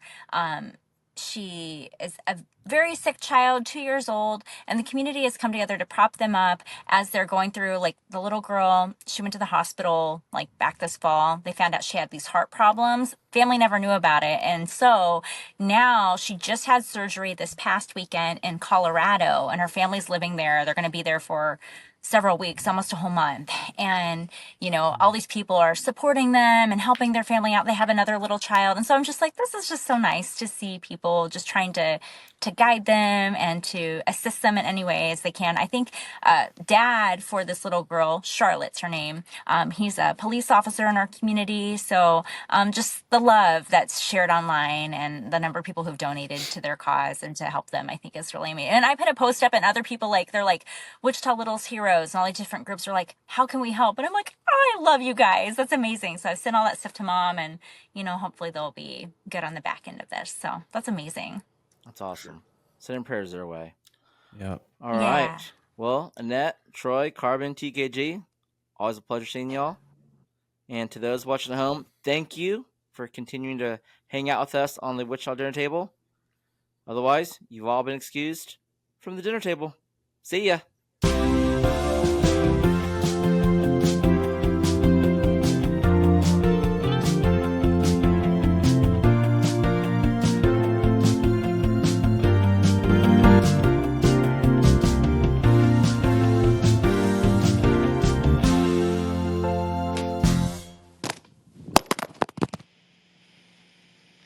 she is a very sick child, 2 years old, and the community has come together to prop them up as they're going through, like, the little girl, she went to the hospital, like, back this fall. They found out she had these heart problems. Family never knew about it. And so now she just had surgery this past weekend in Colorado, and her family's living there. They're going to be there for several weeks, almost a whole month. And, all these people are supporting them and helping their family out. They have another little child. And so I'm just like, this is just so nice to see people just trying to guide them and to assist them in any ways they can. I think dad for this little girl, Charlotte's her name, he's a police officer in our community. So just the love that's shared online and the number of people who've donated to their cause and to help them, I think is really amazing. And I put a post up, and other people, they're like, Wichita Little's Heroes, and all these different groups are like, how can we help? And I'm like, oh, I love you guys. That's amazing. So I've sent all that stuff to Mom, and, hopefully they'll be good on the back end of this. So that's amazing. That's awesome. Sending prayers their way. Yep. All right. Well, Annette, Troy, Carbon, TKG, always a pleasure seeing y'all. And to those watching at home, thank you for continuing to hang out with us on the Wichita dinner table. Otherwise, you've all been excused from the dinner table. See ya.